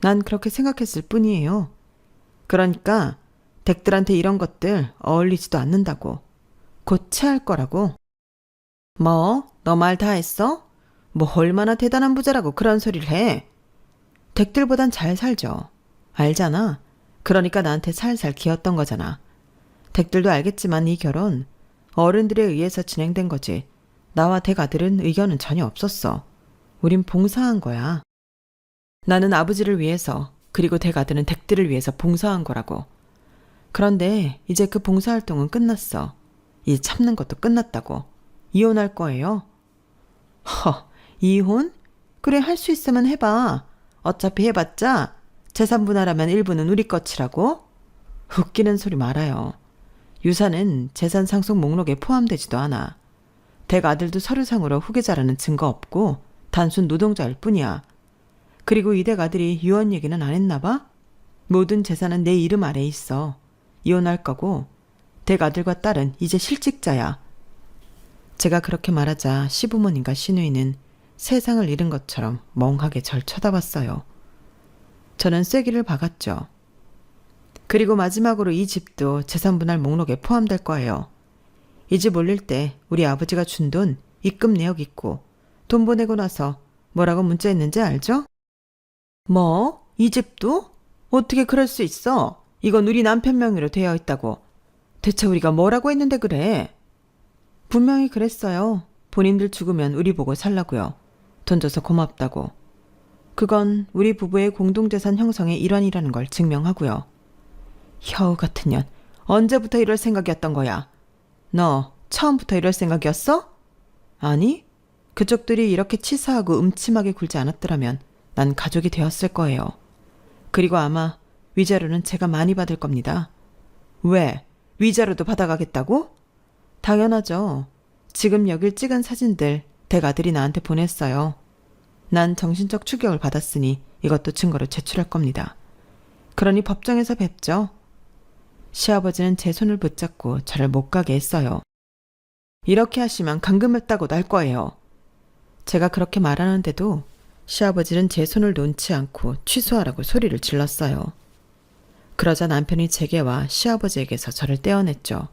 난 그렇게 생각했을 뿐이에요. 그러니까 댁들한테 이런 것들 어울리지도 않는다고. 곧 체할 거라고. 뭐? 너 말 다 했어? 뭐 얼마나 대단한 부자라고 그런 소리를 해? 댁들보단 잘 살죠. 알잖아. 그러니까 나한테 살살 기었던 거잖아. 댁들도 알겠지만 이 결혼 어른들에 의해서 진행된 거지. 나와 댁 아들은 의견은 전혀 없었어. 우린 봉사한 거야. 나는 아버지를 위해서, 그리고 댁 아들은 댁들을 위해서 봉사한 거라고. 그런데 이제 그 봉사활동은 끝났어. 이제 참는 것도 끝났다고. 이혼할 거예요. 이혼? 그래, 할 수 있으면 해봐. 어차피 해봤자 재산 분할하면 일부는 우리 것이라고? 웃기는 소리 말아요. 유산은 재산 상속 목록에 포함되지도 않아. 댁 아들도 서류상으로 후계자라는 증거 없고 단순 노동자일 뿐이야. 그리고 이 댁 아들이 유언 얘기는 안 했나 봐? 모든 재산은 내 이름 아래에 있어. 이혼할 거고 댁 아들과 딸은 이제 실직자야. 제가 그렇게 말하자 시부모님과 시누이는 세상을 잃은 것처럼 멍하게 절 쳐다봤어요. 저는 쐐기를 박았죠. 그리고 마지막으로 이 집도 재산분할 목록에 포함될 거예요. 이 집 올릴 때 우리 아버지가 준 돈 입금 내역 있고 돈 보내고 나서 뭐라고 문자했는지 알죠? 뭐? 이 집도? 어떻게 그럴 수 있어? 이건 우리 남편 명의로 되어 있다고. 대체 우리가 뭐라고 했는데 그래? 분명히 그랬어요. 본인들 죽으면 우리 보고 살라고요. 돈 줘서 고맙다고. 그건 우리 부부의 공동재산 형성의 일환이라는 걸 증명하고요. 혀우 같은 년, 언제부터 이럴 생각이었던 거야? 너 처음부터 이럴 생각이었어? 아니, 그쪽들이 이렇게 치사하고 음침하게 굴지 않았더라면 난 가족이 되었을 거예요. 그리고 아마 위자료는 제가 많이 받을 겁니다. 왜? 위자료도 받아가겠다고? 당연하죠. 지금 여길 찍은 사진들 댁아들이 나한테 보냈어요. 난 정신적 충격을 받았으니 이것도 증거로 제출할 겁니다. 그러니 법정에서 뵙죠. 시아버지는 제 손을 붙잡고 저를 못 가게 했어요. 이렇게 하시면 감금했다고 날 거예요. 제가 그렇게 말하는데도 시아버지는 제 손을 놓지 않고 취소하라고 소리를 질렀어요. 그러자 남편이 제게와 시아버지에게서 저를 떼어냈죠.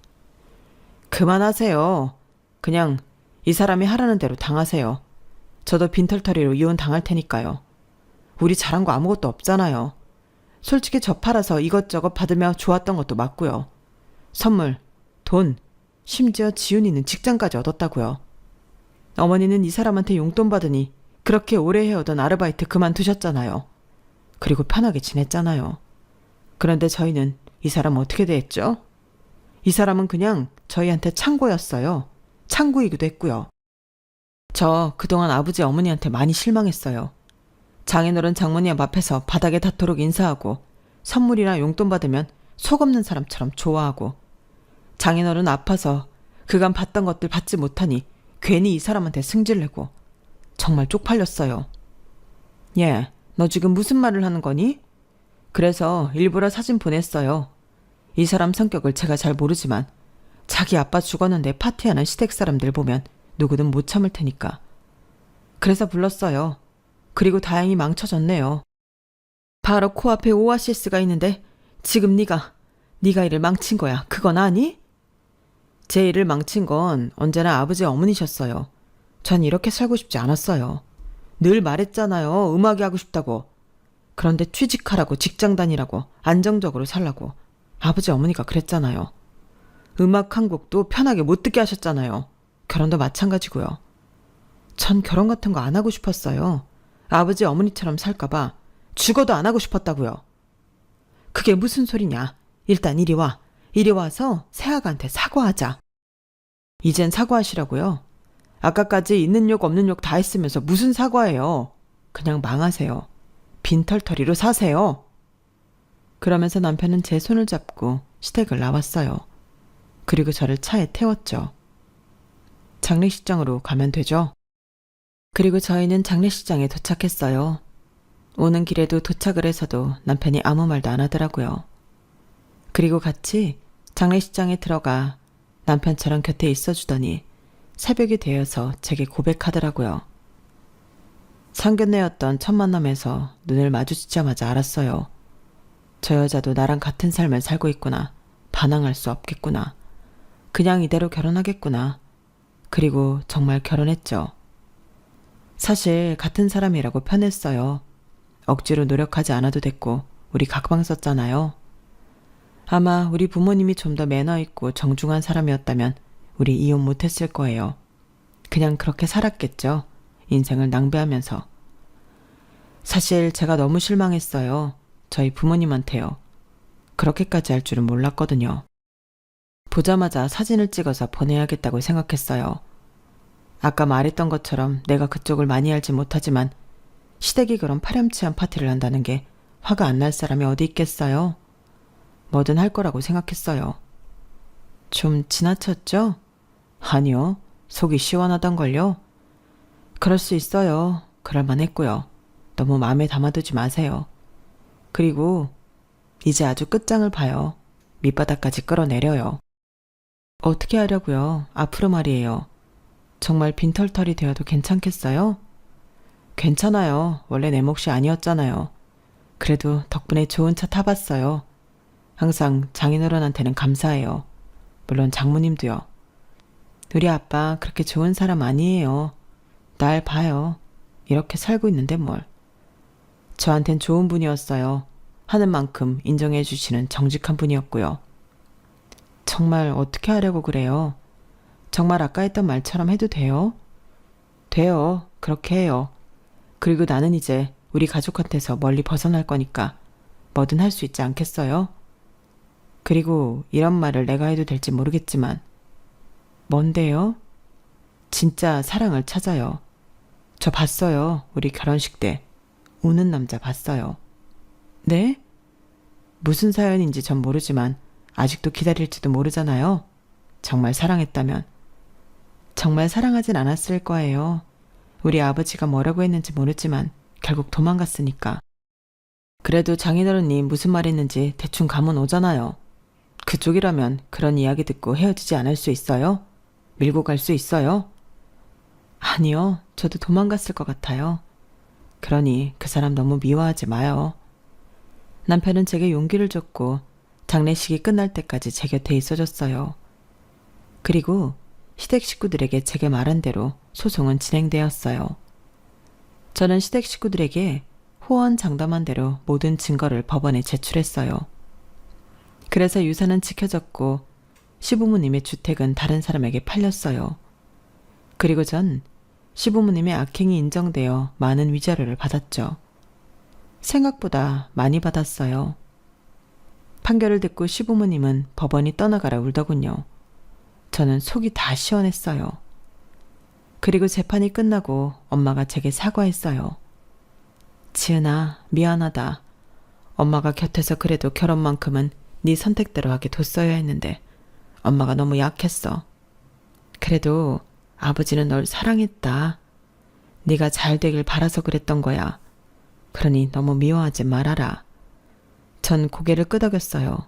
그만하세요. 그냥 이 사람이 하라는 대로 당하세요. 저도 빈털터리로 이혼 당할 테니까요. 우리 잘한 거 아무것도 없잖아요. 솔직히 저 팔아서 이것저것 받으며 좋았던 것도 맞고요. 선물, 돈, 심지어 지훈이는 직장까지 얻었다고요. 어머니는 이 사람한테 용돈 받으니 그렇게 오래 해오던 아르바이트 그만두셨잖아요. 그리고 편하게 지냈잖아요. 그런데 저희는 이 사람 어떻게 대했죠? 이 사람은 그냥 저희한테 창고였어요. 창구이기도 했고요. 저 그동안 아버지 어머니한테 많이 실망했어요. 장인어른 장모님 앞에서 바닥에 닿도록 인사하고 선물이나 용돈 받으면 속 없는 사람처럼 좋아하고 장인어른 아파서 그간 받던 것들 받지 못하니 괜히 이 사람한테 승질내고 정말 쪽팔렸어요. 얘, 너 지금 무슨 말을 하는 거니? 그래서 일부러 사진 보냈어요. 이 사람 성격을 제가 잘 모르지만 자기 아빠 죽었는데 파티하는 시댁 사람들 보면 누구든 못 참을 테니까. 그래서 불렀어요. 그리고 다행히 망쳐졌네요. 바로 코앞에 오아시스가 있는데 지금 네가 일을 망친 거야. 그건 아니? 제 일을 망친 건 언제나 아버지 어머니셨어요. 전 이렇게 살고 싶지 않았어요. 늘 말했잖아요. 음악이 하고 싶다고. 그런데 취직하라고 직장 다니라고 안정적으로 살라고 아버지 어머니가 그랬잖아요. 음악 한 곡도 편하게 못 듣게 하셨잖아요. 결혼도 마찬가지고요. 전 결혼 같은 거 안 하고 싶었어요. 아버지 어머니처럼 살까봐 죽어도 안 하고 싶었다고요. 그게 무슨 소리냐. 일단 이리 와. 이리 와서 새아가한테 사과하자. 이젠 사과하시라고요. 아까까지 있는 욕 없는 욕 다 했으면서 무슨 사과예요. 그냥 망하세요. 빈털터리로 사세요. 그러면서 남편은 제 손을 잡고 시댁을 나왔어요. 그리고 저를 차에 태웠죠. 장례식장으로 가면 되죠? 그리고 저희는 장례식장에 도착했어요. 오는 길에도 도착을 해서도 남편이 아무 말도 안 하더라고요. 그리고 같이 장례식장에 들어가 남편처럼 곁에 있어주더니 새벽이 되어서 제게 고백하더라고요. 상견례였던 첫 만남에서 눈을 마주치자마자 알았어요. 저 여자도 나랑 같은 삶을 살고 있구나. 반항할 수 없겠구나. 그냥 이대로 결혼하겠구나. 그리고 정말 결혼했죠. 사실 같은 사람이라고 편했어요. 억지로 노력하지 않아도 됐고 우리 각방 썼잖아요. 아마 우리 부모님이 좀 더 매너 있고 정중한 사람이었다면 우리 이혼 못했을 거예요. 그냥 그렇게 살았겠죠. 인생을 낭비하면서. 사실 제가 너무 실망했어요. 저희 부모님한테요. 그렇게까지 할 줄은 몰랐거든요. 보자마자 사진을 찍어서 보내야겠다고 생각했어요. 아까 말했던 것처럼 내가 그쪽을 많이 알지 못하지만 시댁이 그런 파렴치한 파티를 한다는 게 화가 안 날 사람이 어디 있겠어요? 뭐든 할 거라고 생각했어요. 좀 지나쳤죠? 아니요. 속이 시원하던걸요. 그럴 수 있어요. 그럴만 했고요. 너무 마음에 담아두지 마세요. 그리고 이제 아주 끝장을 봐요. 밑바닥까지 끌어내려요. 어떻게 하려고요? 앞으로 말이에요. 정말 빈털털이 되어도 괜찮겠어요? 괜찮아요. 원래 내 몫이 아니었잖아요. 그래도 덕분에 좋은 차 타봤어요. 항상 장인어른한테는 감사해요. 물론 장모님도요. 우리 아빠 그렇게 좋은 사람 아니에요. 날 봐요. 이렇게 살고 있는데 뭘. 저한텐 좋은 분이었어요. 하는 만큼 인정해 주시는 정직한 분이었고요. 정말 어떻게 하려고 그래요? 정말 아까 했던 말처럼 해도 돼요? 돼요. 그렇게 해요. 그리고 나는 이제 우리 가족한테서 멀리 벗어날 거니까 뭐든 할 수 있지 않겠어요? 그리고 이런 말을 내가 해도 될지 모르겠지만 뭔데요? 진짜 사랑을 찾아요. 저 봤어요. 우리 결혼식 때. 우는 남자 봤어요. 네? 무슨 사연인지 전 모르지만 아직도 기다릴지도 모르잖아요. 정말 사랑했다면. 정말 사랑하진 않았을 거예요. 우리 아버지가 뭐라고 했는지 모르지만 결국 도망갔으니까. 그래도 장인어른이 무슨 말 했는지 대충 감은 오잖아요. 그쪽이라면 그런 이야기 듣고 헤어지지 않을 수 있어요? 밀고 갈 수 있어요? 아니요. 저도 도망갔을 것 같아요. 그러니 그 사람 너무 미워하지 마요. 남편은 제게 용기를 줬고 장례식이 끝날 때까지 제 곁에 있어줬어요. 그리고 시댁 식구들에게 제게 말한 대로 소송은 진행되었어요. 저는 시댁 식구들에게 호언장담한 대로 모든 증거를 법원에 제출했어요. 그래서 유산은 지켜졌고 시부모님의 주택은 다른 사람에게 팔렸어요. 그리고 전 시부모님의 악행이 인정되어 많은 위자료를 받았죠. 생각보다 많이 받았어요. 판결을 듣고 시부모님은 법원이 떠나가라 울더군요. 저는 속이 다 시원했어요. 그리고 재판이 끝나고 엄마가 제게 사과했어요. 지은아, 미안하다. 엄마가 곁에서 그래도 결혼만큼은 네 선택대로 하게 뒀어야 했는데 엄마가 너무 약했어. 그래도 아버지는 널 사랑했다. 네가 잘 되길 바라서 그랬던 거야. 그러니 너무 미워하지 말아라. 전 고개를 끄덕였어요.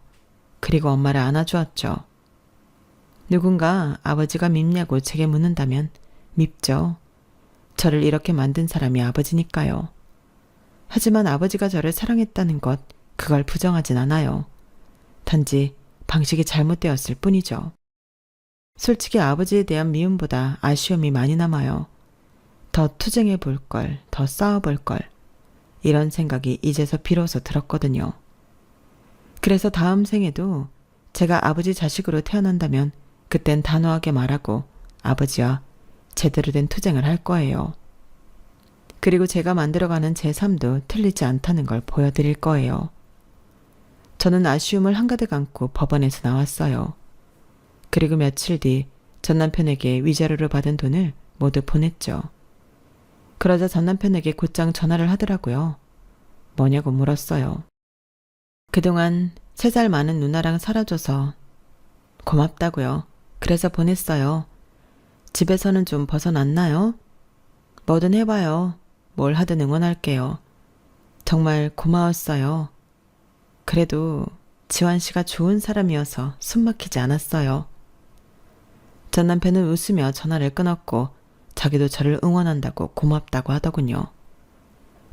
그리고 엄마를 안아주었죠. 누군가 아버지가 밉냐고 제게 묻는다면 밉죠. 저를 이렇게 만든 사람이 아버지니까요. 하지만 아버지가 저를 사랑했다는 것, 그걸 부정하진 않아요. 단지 방식이 잘못되었을 뿐이죠. 솔직히 아버지에 대한 미움보다 아쉬움이 많이 남아요. 더 투쟁해 볼 걸, 더 싸워 볼 걸. 이런 생각이 이제서 비로소 들었거든요. 그래서 다음 생에도 제가 아버지 자식으로 태어난다면 그땐 단호하게 말하고 아버지와 제대로 된 투쟁을 할 거예요. 그리고 제가 만들어가는 제 삶도 틀리지 않다는 걸 보여드릴 거예요. 저는 아쉬움을 한가득 안고 법원에서 나왔어요. 그리고 며칠 뒤 전 남편에게 위자료로 받은 돈을 모두 보냈죠. 그러자 전 남편에게 곧장 전화를 하더라고요. 뭐냐고 물었어요. 그동안 3살 많은 누나랑 살아줘서 고맙다고요. 그래서 보냈어요. 집에서는 좀 벗어났나요? 뭐든 해봐요. 뭘 하든 응원할게요. 정말 고마웠어요. 그래도 지환 씨가 좋은 사람이어서 숨막히지 않았어요. 전 남편은 웃으며 전화를 끊었고 자기도 저를 응원한다고 고맙다고 하더군요.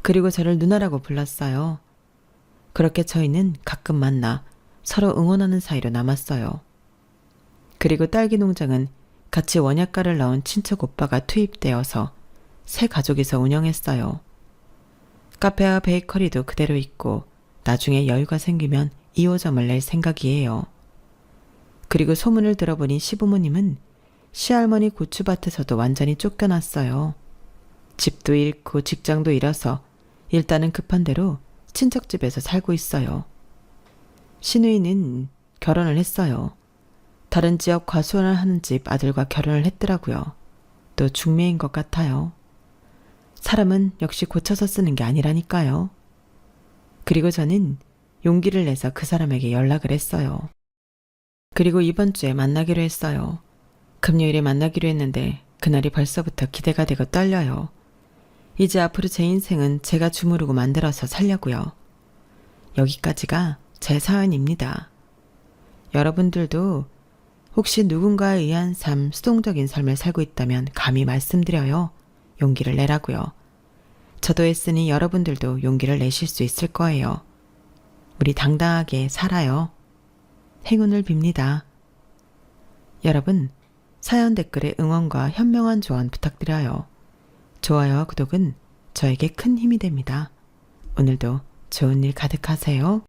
그리고 저를 누나라고 불렀어요. 그렇게 저희는 가끔 만나 서로 응원하는 사이로 남았어요. 그리고 딸기 농장은 같이 원약과를 넣은 친척 오빠가 투입되어서 새 가족이서 운영했어요. 카페와 베이커리도 그대로 있고 나중에 여유가 생기면 2호점을 낼 생각이에요. 그리고 소문을 들어보니 시부모님은 시할머니 고추밭에서도 완전히 쫓겨났어요. 집도 잃고 직장도 잃어서 일단은 급한 대로 친척집에서 살고 있어요. 신우이는 결혼을 했어요. 다른 지역 과수원을 하는 집 아들과 결혼을 했더라고요. 또 중매인 것 같아요. 사람은 역시 고쳐서 쓰는 게 아니라니까요. 그리고 저는 용기를 내서 그 사람에게 연락을 했어요. 그리고 이번 주에 만나기로 했어요. 금요일에 만나기로 했는데 그날이 벌써부터 기대가 되고 떨려요. 이제 앞으로 제 인생은 제가 주무르고 만들어서 살려고요. 여기까지가 제 사연입니다. 여러분들도 혹시 누군가에 의한 삶, 수동적인 삶을 살고 있다면 감히 말씀드려요. 용기를 내라고요. 저도 했으니 여러분들도 용기를 내실 수 있을 거예요. 우리 당당하게 살아요. 행운을 빕니다. 여러분, 사연 댓글에 응원과 현명한 조언 부탁드려요. 좋아요와 구독은 저에게 큰 힘이 됩니다. 오늘도 좋은 일 가득하세요.